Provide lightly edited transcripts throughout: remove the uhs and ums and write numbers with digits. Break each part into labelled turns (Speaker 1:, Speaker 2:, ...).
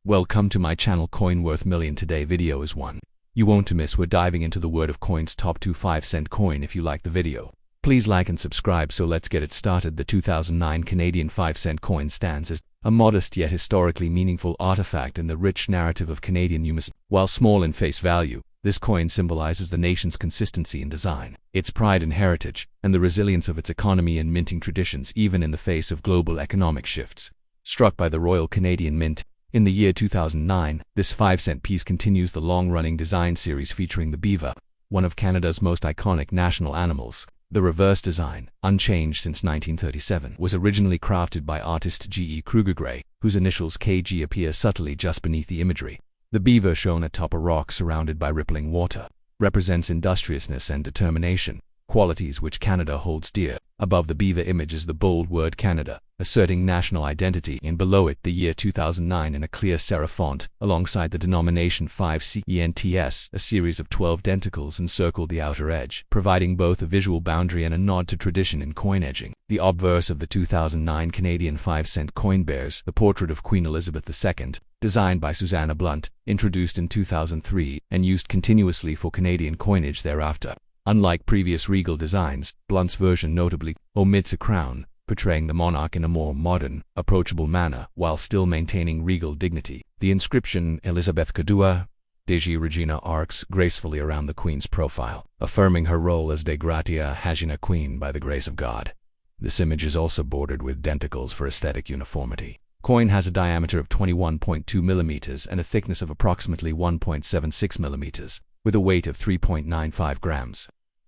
Speaker 1: Welcome to my channel Coin Worth Million. Today video is one you won't miss. We're diving into the world of coins, top 2 5-cent coin. If you like the video, please like and subscribe. So let's get it started. The 2009 Canadian 5-cent coin stands as a modest yet historically meaningful artifact in the rich narrative of Canadian numismacy. While small in face value, this coin symbolizes the nation's consistency in design, its pride and heritage, and the resilience of its economy and minting traditions even in the face of global economic shifts. Struck by the Royal Canadian Mint in the year 2009, this 5-cent piece continues the long-running design series featuring the beaver, one of Canada's most iconic national animals. The reverse design, unchanged since 1937, was originally crafted by artist G.E. Kruger Gray, whose initials KG appear subtly just beneath the imagery. The beaver, shown atop a rock surrounded by rippling water, represents industriousness and determination, qualities which Canada holds dear. Above the beaver image is the bold word Canada, asserting national identity, and below it the year 2009 in a clear serif font, alongside the denomination 5CENTS. A series of 12 denticles encircle the outer edge, providing both a visual boundary and a nod to tradition in coin edging. The obverse of the 2009 Canadian 5-cent coin bears the portrait of Queen Elizabeth II, designed by Susanna Blunt, introduced in 2003, and used continuously for Canadian coinage thereafter. Unlike previous regal designs, Blunt's version notably omits a crown, portraying the monarch in a more modern, approachable manner while still maintaining regal dignity. The inscription Elizabeth Cadua Digi Regina arcs gracefully around the Queen's profile, affirming her role as De Gratia Hagina Queen by the grace of God. This image is also bordered with denticles for aesthetic uniformity. Coin has a diameter of 21.2 millimeters and a thickness of approximately 1.76 millimeters, with a weight of 3.95 grams.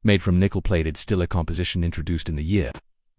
Speaker 1: Made from nickel-plated steel, a composition introduced in the year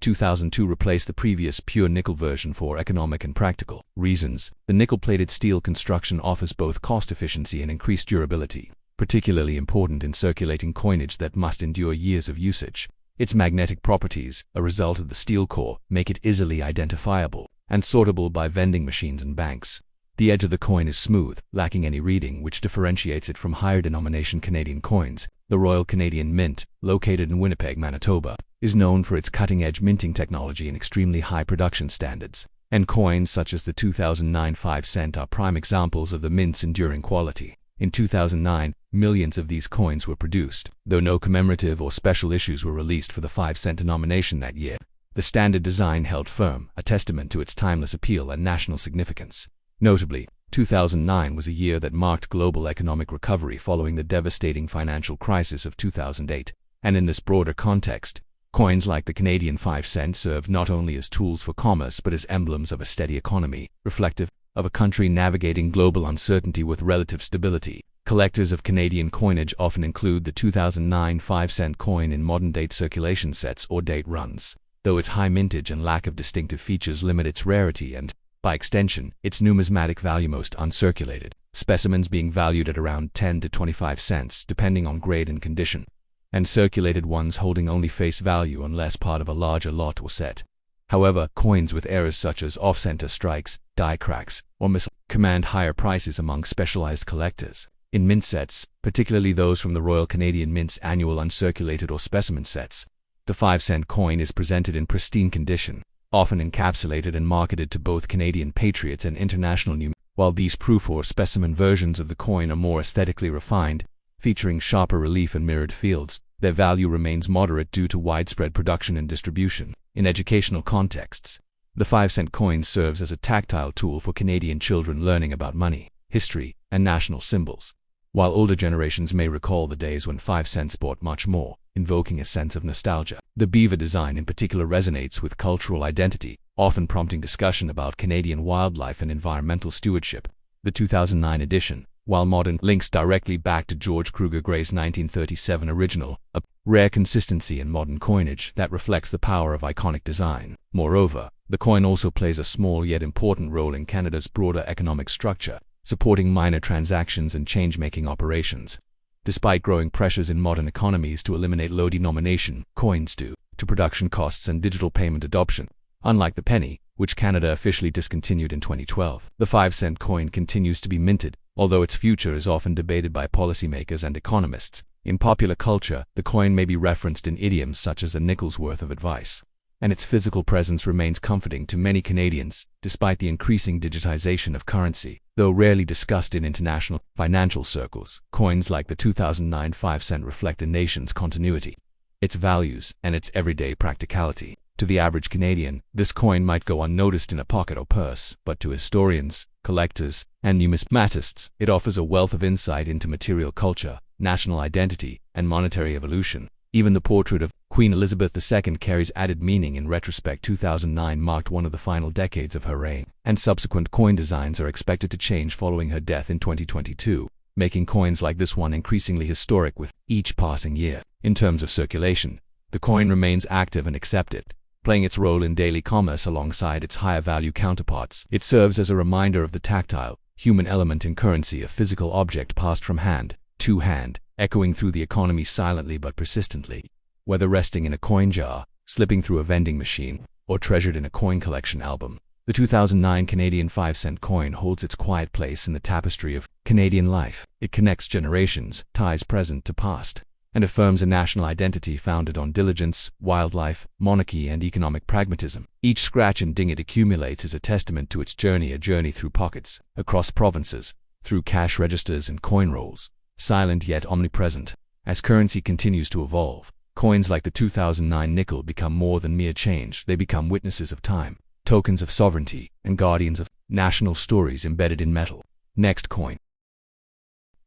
Speaker 1: 2002 replaced the previous pure nickel version for economic and practical reasons. The nickel-plated steel construction offers both cost efficiency and increased durability, particularly important in circulating coinage that must endure years of usage. Its magnetic properties, a result of the steel core, make it easily identifiable and sortable by vending machines and banks. The edge of the coin is smooth, lacking any reading, which differentiates it from higher denomination Canadian coins. The Royal Canadian Mint, located in Winnipeg, Manitoba, is known for its cutting-edge minting technology and extremely high production standards, and coins such as the 2009 5-cent are prime examples of the mint's enduring quality. In 2009, millions of these coins were produced, though no commemorative or special issues were released for the 5-cent denomination that year. The standard design held firm, a testament to its timeless appeal and national significance. Notably, 2009 was a year that marked global economic recovery following the devastating financial crisis of 2008, and in this broader context, coins like the Canadian 5-cent serve not only as tools for commerce but as emblems of a steady economy, reflective of a country navigating global uncertainty with relative stability. Collectors of Canadian coinage often include the 2009 5-cent coin in modern-date circulation sets or date runs, though its high mintage and lack of distinctive features limit its rarity and, by extension, its numismatic value. Most uncirculated specimens being valued at around 10 to 25 cents depending on grade and condition, and circulated ones holding only face value unless part of a larger lot or set. However, coins with errors such as off-center strikes, die cracks, or command higher prices among specialized collectors. In mint sets, particularly those from the Royal Canadian Mint's annual uncirculated or specimen sets, the 5-cent coin is presented in pristine condition, often encapsulated and marketed to both Canadian patriots and international numismatists. While these proof or specimen versions of the coin are more aesthetically refined, featuring sharper relief and mirrored fields, their value remains moderate due to widespread production and distribution. In educational contexts, the 5-cent coin serves as a tactile tool for Canadian children learning about money, history, and national symbols. While older generations may recall the days when 5 cents bought much more, invoking a sense of nostalgia, the beaver design in particular resonates with cultural identity, often prompting discussion about Canadian wildlife and environmental stewardship. The 2009 edition, while modern, links directly back to George Kruger Gray's 1937 original, a rare consistency in modern coinage that reflects the power of iconic design. Moreover, the coin also plays a small yet important role in Canada's broader economic structure, supporting minor transactions and change-making operations. Despite growing pressures in modern economies to eliminate low denomination coins due to production costs and digital payment adoption, unlike the penny, which Canada officially discontinued in 2012, the 5-cent coin continues to be minted, although its future is often debated by policymakers and economists. In popular culture, the coin may be referenced in idioms such as a nickel's worth of advice. and its physical presence remains comforting to many Canadians, despite the increasing digitization of currency. Though rarely discussed in international financial circles, coins like the 2009 5-cent reflect a nation's continuity, its values, and its everyday practicality. To the average Canadian, this coin might go unnoticed in a pocket or purse, but to historians, collectors, and numismatists, it offers a wealth of insight into material culture, national identity, and monetary evolution. Even the portrait of Queen Elizabeth II carries added meaning. In retrospect, 2009 marked one of the final decades of her reign, and subsequent coin designs are expected to change following her death in 2022, making coins like this one increasingly historic with each passing year. In terms of circulation, the coin remains active and accepted, playing its role in daily commerce alongside its higher-value counterparts. It serves as a reminder of the tactile, human element in currency, a physical object passed from hand to hand, echoing through the economy silently but persistently. Whether resting in a coin jar, slipping through a vending machine, or treasured in a coin collection album, the 2009 Canadian 5-cent coin holds its quiet place in the tapestry of Canadian life. It connects generations, ties present to past, and affirms a national identity founded on diligence, wildlife, monarchy, and economic pragmatism. Each scratch and ding it accumulates is a testament to its journey, a journey through pockets, across provinces, through cash registers and coin rolls, silent yet omnipresent. As currency continues to evolve, coins like the 2009 nickel become more than mere change. They become witnesses of time, tokens of sovereignty, and guardians of national stories embedded in metal. Next coin.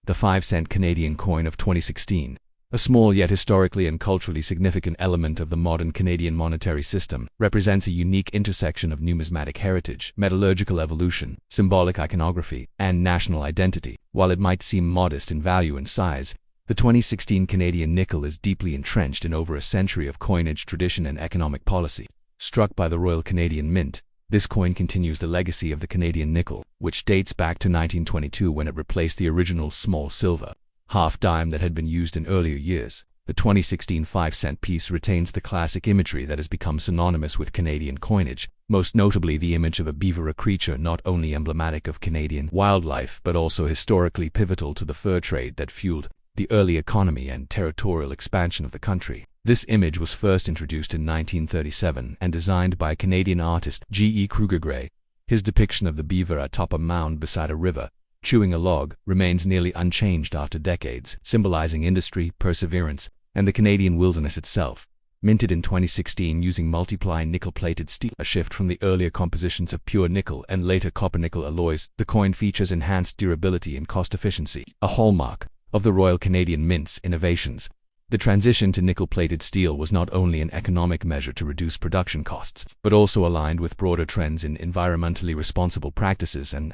Speaker 1: The 5-cent Canadian coin of 2016. A small yet historically and culturally significant element of the modern Canadian monetary system, represents a unique intersection of numismatic heritage, metallurgical evolution, symbolic iconography, and national identity. While it might seem modest in value and size, the 2016 Canadian nickel is deeply entrenched in over a century of coinage tradition and economic policy. Struck by the Royal Canadian Mint, this coin continues the legacy of the Canadian nickel, which dates back to 1922 when it replaced the original small silver half dime that had been used in earlier years. The 2016 5-cent piece retains the classic imagery that has become synonymous with Canadian coinage, most notably the image of a beaver, a creature not only emblematic of Canadian wildlife but also historically pivotal to the fur trade that fueled the early economy and territorial expansion of the country. This image was first introduced in 1937 and designed by Canadian artist G. E. Kruger Gray. His depiction of the beaver atop a mound beside a river, chewing a log, remains nearly unchanged after decades, symbolizing industry, perseverance, and the Canadian wilderness itself. Minted in 2016 using multiply nickel-plated steel, a shift from the earlier compositions of pure nickel and later copper-nickel alloys, the coin features enhanced durability and cost efficiency, a hallmark of the Royal Canadian Mint's innovations. The transition to nickel-plated steel was not only an economic measure to reduce production costs, but also aligned with broader trends in environmentally responsible practices and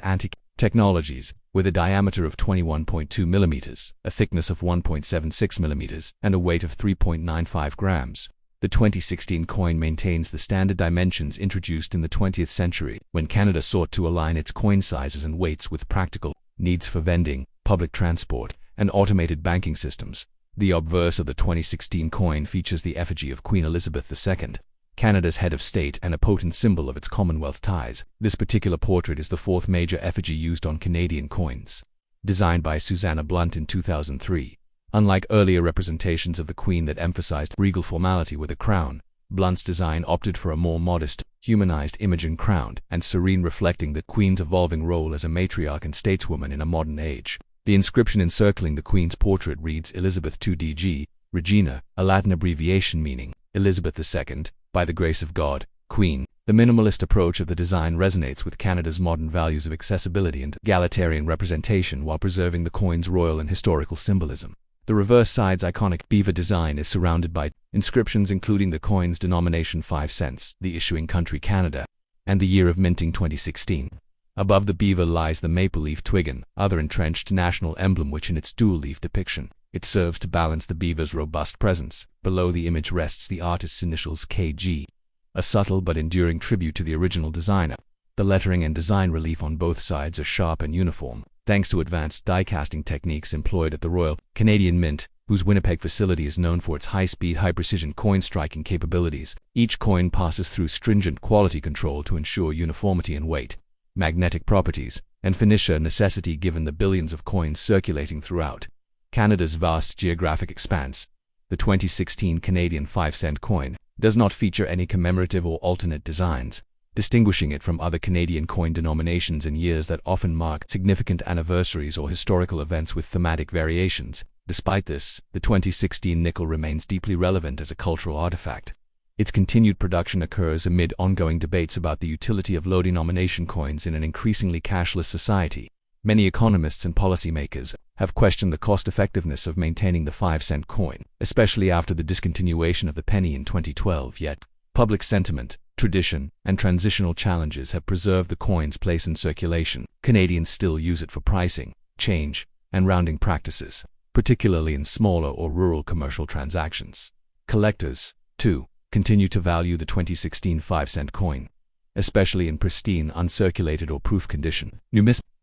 Speaker 1: technologies. With a diameter of 21.2 millimeters, a thickness of 1.76 millimeters, and a weight of 3.95 grams, the 2016 coin maintains the standard dimensions introduced in the 20th century, when Canada sought to align its coin sizes and weights with practical needs for vending, public transport, and automated banking systems. The obverse of the 2016 coin features the effigy of Queen Elizabeth II, Canada's head of state and a potent symbol of its Commonwealth ties. This particular portrait is the fourth major effigy used on Canadian coins. Designed by Susanna Blunt in 2003. Unlike earlier representations of the Queen that emphasized regal formality with a crown, Blunt's design opted for a more modest, humanized image crowned and serene, reflecting the Queen's evolving role as a matriarch and stateswoman in a modern age. The inscription encircling the Queen's portrait reads Elizabeth II DG, Regina, a Latin abbreviation meaning Elizabeth II, by the grace of God, Queen. The minimalist approach of the design resonates with Canada's modern values of accessibility and egalitarian representation while preserving the coin's royal and historical symbolism. The reverse side's iconic beaver design is surrounded by inscriptions including the coin's denomination 5 cents, the issuing country Canada, and the year of minting 2016. Above the beaver lies the maple leaf twig, other entrenched national emblem which in its dual-leaf depiction, it serves to balance the beaver's robust presence. Below the image rests the artist's initials KG, a subtle but enduring tribute to the original designer. The lettering and design relief on both sides are sharp and uniform, thanks to advanced die-casting techniques employed at the Royal Canadian Mint, whose Winnipeg facility is known for its high-speed, high-precision coin-striking capabilities. Each coin passes through stringent quality control to ensure uniformity in weight, magnetic properties, and finisher necessity given the billions of coins circulating throughout Canada's vast geographic expanse. The 2016 Canadian 5-cent coin, does not feature any commemorative or alternate designs, distinguishing it from other Canadian coin denominations in years that often mark significant anniversaries or historical events with thematic variations. Despite this, the 2016 nickel remains deeply relevant as a cultural artifact. Its continued production occurs amid ongoing debates about the utility of low-denomination coins in an increasingly cashless society. Many economists and policymakers have questioned the cost-effectiveness of maintaining the 5-cent coin, especially after the discontinuation of the penny in 2012, yet public sentiment, tradition, and transitional challenges have preserved the coin's place in circulation. Canadians still use it for pricing, change, and rounding practices, particularly in smaller or rural commercial transactions. Collectors, too, continue to value the 2016 5-cent coin, especially in pristine, uncirculated or proof condition.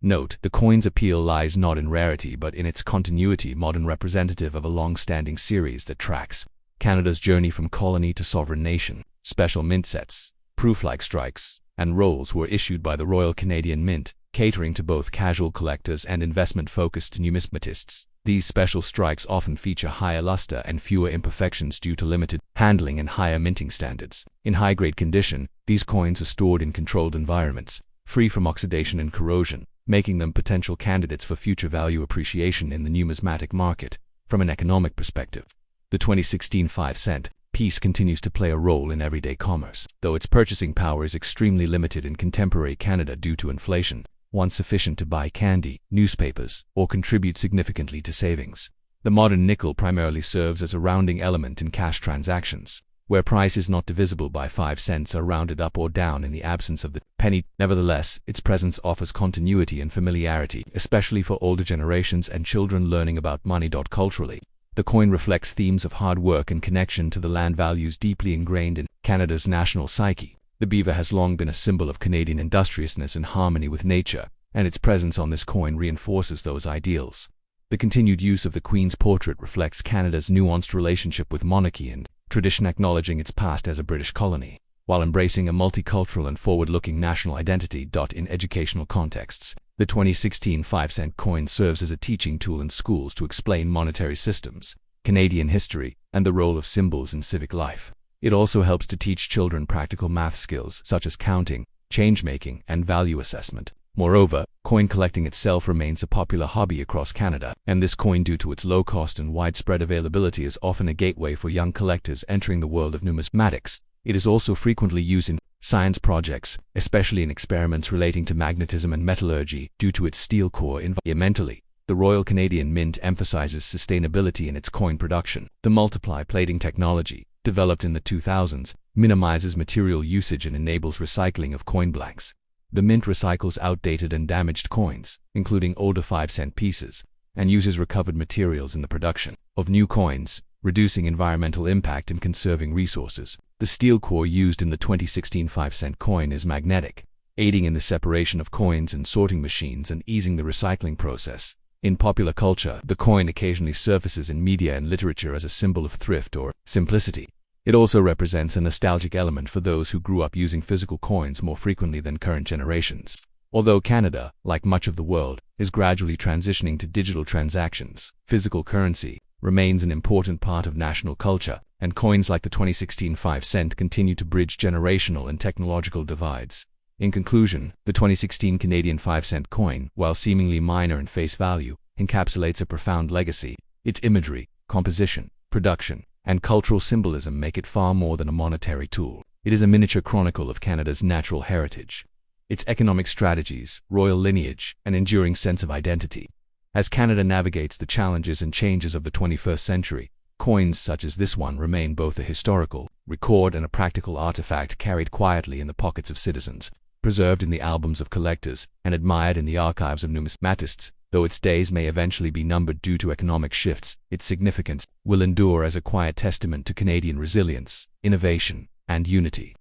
Speaker 1: Note, the coin's appeal lies not in rarity but in its continuity, modern representative of a long-standing series that tracks Canada's journey from colony to sovereign nation. Special mint sets, proof-like strikes, and rolls were issued by the Royal Canadian Mint, catering to both casual collectors and investment-focused numismatists. These special strikes often feature higher luster and fewer imperfections due to limited handling and higher minting standards. In high-grade condition, these coins are stored in controlled environments, free from oxidation and corrosion, making them potential candidates for future value appreciation in the numismatic market. From an economic perspective, the 2016 5-cent piece continues to play a role in everyday commerce, though its purchasing power is extremely limited in contemporary Canada due to inflation, once sufficient to buy candy, newspapers, or contribute significantly to savings. The modern nickel primarily serves as a rounding element in cash transactions, where price is not divisible by 5 cents or rounded up or down in the absence of the penny. Nevertheless, its presence offers continuity and familiarity, especially for older generations and children learning about money. Culturally, the coin reflects themes of hard work and connection to the land, values deeply ingrained in Canada's national psyche. The beaver has long been a symbol of Canadian industriousness and harmony with nature, and its presence on this coin reinforces those ideals. The continued use of the Queen's portrait reflects Canada's nuanced relationship with monarchy and tradition, acknowledging its past as a British colony, while embracing a multicultural and forward-looking national identity. In educational contexts, the 2016 5-cent coin serves as a teaching tool in schools to explain monetary systems, Canadian history, and the role of symbols in civic life. It also helps to teach children practical math skills such as counting, change-making, and value assessment. Moreover, coin collecting itself remains a popular hobby across Canada, and this coin, due to its low cost and widespread availability, is often a gateway for young collectors entering the world of numismatics. It is also frequently used in science projects, especially in experiments relating to magnetism and metallurgy, due to its steel core. Environmentally, the Royal Canadian Mint emphasizes sustainability in its coin production. The multiply plating technology, developed in the 2000s, minimizes material usage and enables recycling of coin blanks. The Mint recycles outdated and damaged coins, including older 5-cent pieces, and uses recovered materials in the production of new coins, reducing environmental impact and conserving resources. The steel core used in the 2016 5-cent coin is magnetic, aiding in the separation of coins and sorting machines and easing the recycling process. In popular culture, the coin occasionally surfaces in media and literature as a symbol of thrift or simplicity. It also represents a nostalgic element for those who grew up using physical coins more frequently than current generations. Although Canada, like much of the world, is gradually transitioning to digital transactions, physical currency remains an important part of national culture, and coins like the 2016 5-cent continue to bridge generational and technological divides. In conclusion, the 2016 Canadian 5-cent coin, while seemingly minor in face value, encapsulates a profound legacy. Its imagery, composition, production, and cultural symbolism make it far more than a monetary tool. It is a miniature chronicle of Canada's natural heritage, its economic strategies, royal lineage, and enduring sense of identity. As Canada navigates the challenges and changes of the 21st century, coins such as this one remain both a historical record and a practical artifact carried quietly in the pockets of citizens, preserved in the albums of collectors, and admired in the archives of numismatists. Though its days may eventually be numbered due to economic shifts, its significance will endure as a quiet testament to Canadian resilience, innovation, and unity.